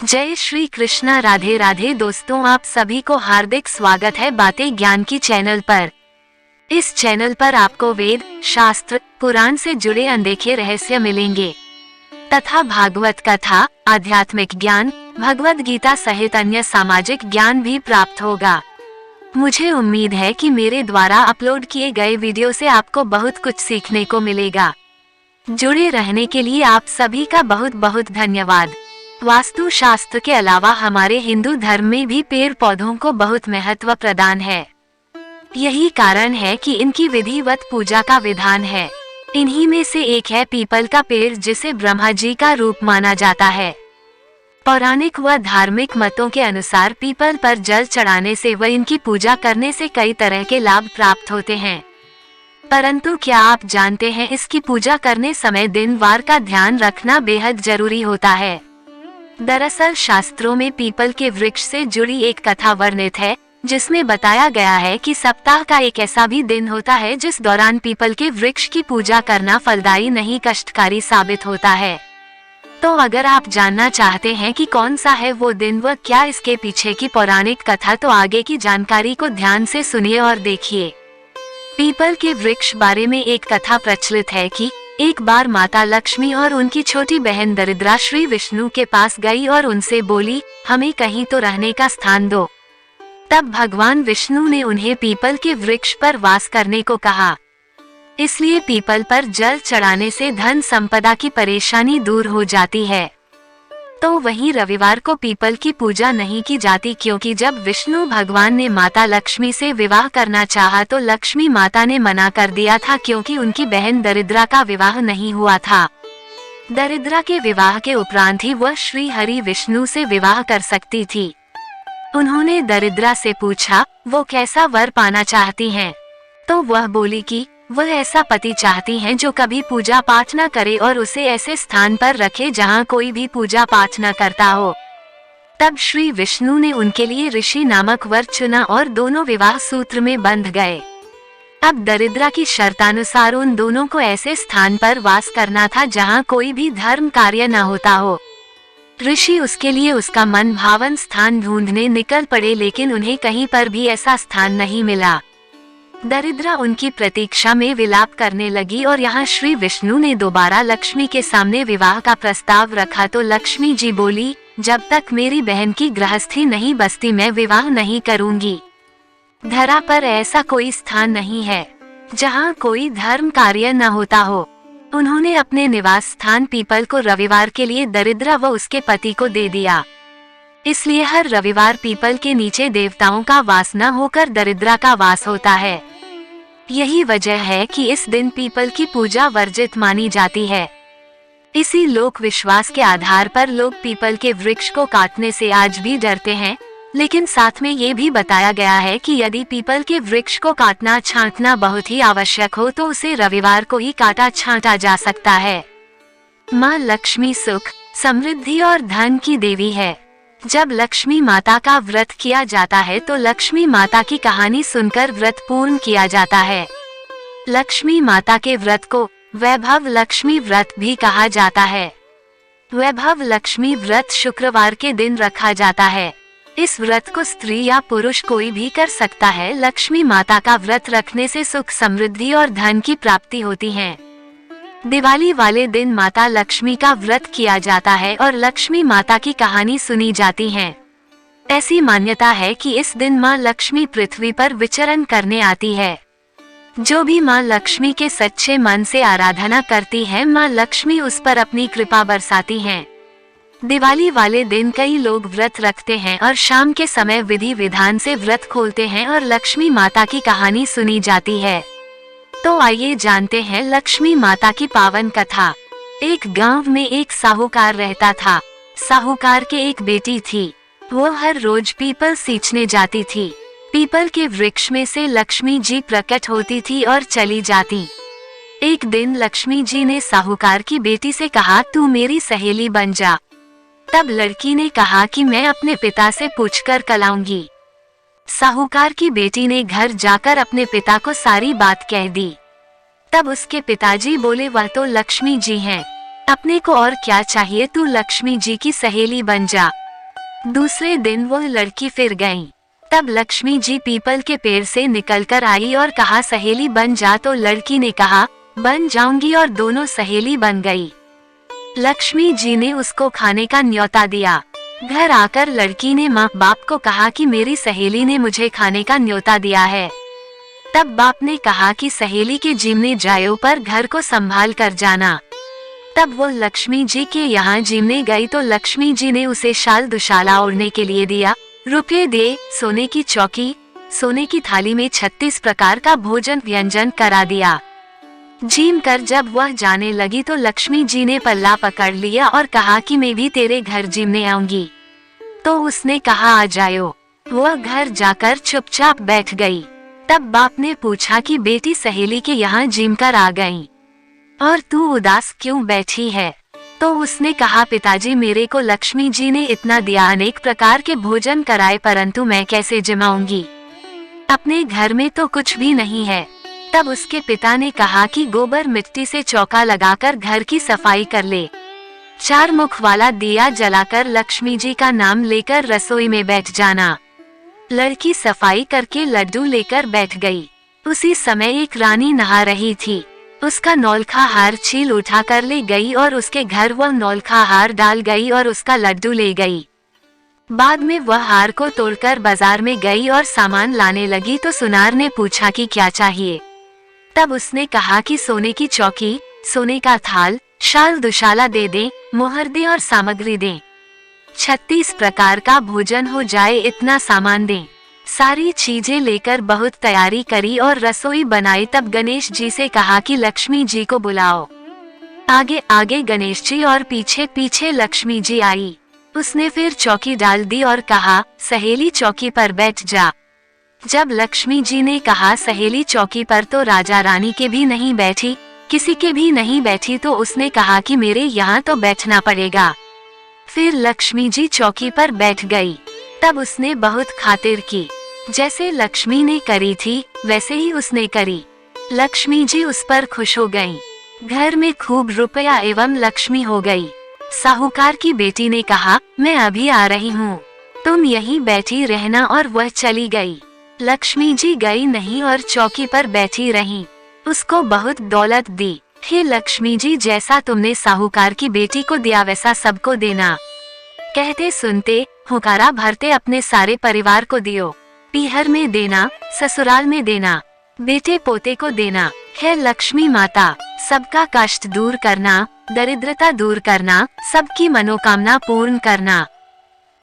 जय श्री कृष्णा। राधे राधे दोस्तों, आप सभी को हार्दिक स्वागत है बातें ज्ञान की चैनल पर। इस चैनल पर आपको वेद, शास्त्र, पुराण से जुड़े अनदेखे रहस्य मिलेंगे तथा भागवत कथा, आध्यात्मिक ज्ञान, भगवद गीता सहित अन्य सामाजिक ज्ञान भी प्राप्त होगा। मुझे उम्मीद है कि मेरे द्वारा अपलोड किए गए वीडियो से आपको बहुत कुछ सीखने को मिलेगा। जुड़े रहने के लिए आप सभी का बहुत बहुत धन्यवाद। वास्तु शास्त्र के अलावा हमारे हिंदू धर्म में भी पेड़ पौधों को बहुत महत्व प्रदान है। यही कारण है कि इनकी विधिवत पूजा का विधान है। इन्हीं में से एक है पीपल का पेड़, जिसे ब्रह्मा जी का रूप माना जाता है। पौराणिक व धार्मिक मतों के अनुसार पीपल पर जल चढ़ाने से व इनकी पूजा करने से कई तरह के लाभ प्राप्त होते हैं। परंतु क्या आप जानते हैं, इसकी पूजा करने समय दिन वार का ध्यान रखना बेहद जरूरी होता है। दरअसल शास्त्रों में पीपल के वृक्ष से जुड़ी एक कथा वर्णित है, जिसमें बताया गया है कि सप्ताह का एक ऐसा भी दिन होता है जिस दौरान पीपल के वृक्ष की पूजा करना फलदायी नहीं कष्टकारी साबित होता है। तो अगर आप जानना चाहते हैं कि कौन सा है वो दिन व क्या इसके पीछे की पौराणिक कथा, तो आगे की जानकारी को ध्यान से सुनिए और देखिए। पीपल के वृक्ष बारे में एक कथा प्रचलित है कि एक बार माता लक्ष्मी और उनकी छोटी बहन दरिद्रा श्री विष्णु के पास गई और उनसे बोली, हमें कहीं तो रहने का स्थान दो। तब भगवान विष्णु ने उन्हें पीपल के वृक्ष पर वास करने को कहा। इसलिए पीपल पर जल चढ़ाने से धन संपदा की परेशानी दूर हो जाती है। तो वहीं रविवार को पीपल की पूजा नहीं की जाती, क्योंकि जब विष्णु भगवान ने माता लक्ष्मी से विवाह करना चाहा तो लक्ष्मी माता ने मना कर दिया था, क्योंकि उनकी बहन दरिद्रा का विवाह नहीं हुआ था। दरिद्रा के विवाह के उपरांत ही वह श्री हरि विष्णु से विवाह कर सकती थी। उन्होंने दरिद्रा से पूछा वो कैसा वर पाना चाहती हैं? तो वह बोली कि वह ऐसा पति चाहती हैं जो कभी पूजा पाठ न करे और उसे ऐसे स्थान पर रखे जहां कोई भी पूजा पाठ न करता हो। तब श्री विष्णु ने उनके लिए ऋषि नामक वर चुना और दोनों विवाह सूत्र में बंध गए। अब दरिद्रा की शर्तानुसार उन दोनों को ऐसे स्थान पर वास करना था जहां कोई भी धर्म कार्य न होता हो। ऋषि उसके लिए उसका मन भावन स्थान ढूंढने निकल पड़े, लेकिन उन्हें कहीं पर भी ऐसा स्थान नहीं मिला। दरिद्रा उनकी प्रतीक्षा में विलाप करने लगी और यहाँ श्री विष्णु ने दोबारा लक्ष्मी के सामने विवाह का प्रस्ताव रखा तो लक्ष्मी जी बोली, जब तक मेरी बहन की गृहस्थी नहीं बसती मैं विवाह नहीं करूंगी। धरा पर ऐसा कोई स्थान नहीं है जहाँ कोई धर्म कार्य न होता हो। उन्होंने अपने निवास स्थान पीपल को रविवार के लिए दरिद्रा व उसके पति को दे दिया। इसलिए हर रविवार पीपल के नीचे देवताओं का वास न होकर दरिद्रा का वास होता है। यही वजह है कि इस दिन पीपल की पूजा वर्जित मानी जाती है। इसी लोक विश्वास के आधार पर लोग पीपल के वृक्ष को काटने से आज भी डरते हैं, लेकिन साथ में ये भी बताया गया है कि यदि पीपल के वृक्ष को काटना छांटना बहुत ही आवश्यक हो तो उसे रविवार को ही काटा छांटा जा सकता है। माँ लक्ष्मी सुख, समृद्धि और धन की देवी है। जब लक्ष्मी माता का व्रत किया जाता है तो लक्ष्मी माता की कहानी सुनकर व्रत पूर्ण किया जाता है। लक्ष्मी माता के व्रत को वैभव लक्ष्मी व्रत भी कहा जाता है। वैभव लक्ष्मी व्रत शुक्रवार के दिन रखा जाता है। इस व्रत को स्त्री या पुरुष कोई भी कर सकता है। लक्ष्मी माता का व्रत रखने से सुख, समृद्धि और धन की प्राप्ति होती है। दिवाली वाले दिन माता लक्ष्मी का व्रत किया जाता है और लक्ष्मी माता की कहानी सुनी जाती है। ऐसी मान्यता है कि इस दिन माँ लक्ष्मी पृथ्वी पर विचरण करने आती है। जो भी माँ लक्ष्मी के सच्चे मन से आराधना करती है, माँ लक्ष्मी उस पर अपनी कृपा बरसाती हैं। दिवाली वाले दिन कई लोग व्रत रखते हैं और शाम के समय विधि विधान से व्रत खोलते हैं और लक्ष्मी माता की कहानी सुनी जाती है। तो आइए जानते हैं लक्ष्मी माता की पावन कथा। एक गांव में एक साहूकार रहता था। साहूकार के एक बेटी थी। वो हर रोज पीपल सींचने जाती थी। पीपल के वृक्ष में से लक्ष्मी जी प्रकट होती थी और चली जाती। एक दिन लक्ष्मी जी ने साहूकार की बेटी से कहा, तू मेरी सहेली बन जा। तब लड़की ने कहा कि मैं अपने पिता से पूछकर कलाऊंगी। साहूकार की बेटी ने घर जाकर अपने पिता को सारी बात कह दी। तब उसके पिताजी बोले, वह तो लक्ष्मी जी हैं, अपने को और क्या चाहिए, तू लक्ष्मी जी की सहेली बन जा। दूसरे दिन वो लड़की फिर गई। तब लक्ष्मी जी पीपल के पेड़ से निकलकर आई और कहा सहेली बन जा। तो लड़की ने कहा बन जाऊंगी और दोनों सहेली बन गई। लक्ष्मी जी ने उसको खाने का न्योता दिया। घर आकर लड़की ने माँ बाप को कहा कि मेरी सहेली ने मुझे खाने का न्योता दिया है। तब बाप ने कहा कि सहेली के जिमने जायो पर घर को संभाल कर जाना। तब वो लक्ष्मी जी के यहाँ जिमने गई तो लक्ष्मी जी ने उसे शाल दुशाला ओढ़ने के लिए दिया, रुपये दे, सोने की चौकी, सोने की थाली में 36 प्रकार का भोजन व्यंजन करा दिया। जिम कर जब वह जाने लगी तो लक्ष्मी जी ने पल्ला पकड़ लिया और कहा कि मैं भी तेरे घर जिमने आऊंगी। तो उसने कहा आ जाओ। वह घर जाकर चुपचाप बैठ गई। तब बाप ने पूछा कि बेटी सहेली के यहाँ जिम कर आ गई और तू उदास क्यों बैठी है? तो उसने कहा पिताजी मेरे को लक्ष्मी जी ने इतना दिया, अनेक प्रकार के भोजन कराए, परंतु मैं कैसे जिमाऊंगी? अपने घर में तो कुछ भी नहीं है। तब उसके पिता ने कहा कि गोबर मिट्टी से चौका लगाकर घर की सफाई कर ले, 4 मुख वाला दिया जलाकर लक्ष्मी जी का नाम लेकर रसोई में बैठ जाना। लड़की सफाई करके लड्डू लेकर बैठ गई। उसी समय एक रानी नहा रही थी। उसका नौलखा हार छील उठा कर ले गई और उसके घर वह नौलखा हार डाल गई और उसका लड्डू ले गई। बाद में वह हार को तोड़कर बाजार में गई और सामान लाने लगी तो सुनार ने पूछा कि क्या चाहिए? तब उसने कहा कि सोने की चौकी, सोने का थाल, शाल दुशाला दे दे, मोहर दे और सामग्री दे, 36 प्रकार का भोजन हो जाए इतना सामान दे। सारी चीजें लेकर बहुत तैयारी करी और रसोई बनाई। तब गणेश जी से कहा कि लक्ष्मी जी को बुलाओ। आगे आगे गणेश जी और पीछे पीछे लक्ष्मी जी आई। उसने फिर चौकी डाल दी और कहा सहेली चौकी पर बैठ जा। जब लक्ष्मी जी ने कहा सहेली चौकी पर तो राजा रानी के भी नहीं बैठी, किसी के भी नहीं बैठी, तो उसने कहा कि मेरे यहाँ तो बैठना पड़ेगा। फिर लक्ष्मी जी चौकी पर बैठ गई। तब उसने बहुत खातिर की। जैसे लक्ष्मी ने करी थी वैसे ही उसने करी। लक्ष्मी जी उस पर खुश हो गईं। घर में खूब रुपया एवं लक्ष्मी हो गई। साहूकार की बेटी ने कहा मैं अभी आ रही हूँ, तुम यहीं बैठी रहना, और वह चली गई। लक्ष्मी जी गई नहीं और चौकी पर बैठी रहीं। उसको बहुत दौलत दी। हे लक्ष्मी जी, जैसा तुमने साहूकार की बेटी को दिया वैसा सबको देना। कहते सुनते हुकारा भरते अपने सारे परिवार को दियो। पीहर में देना, ससुराल में देना, बेटे पोते को देना। हे लक्ष्मी माता, सबका कष्ट दूर करना, दरिद्रता दूर करना, सबकी मनोकामना पूर्ण करना।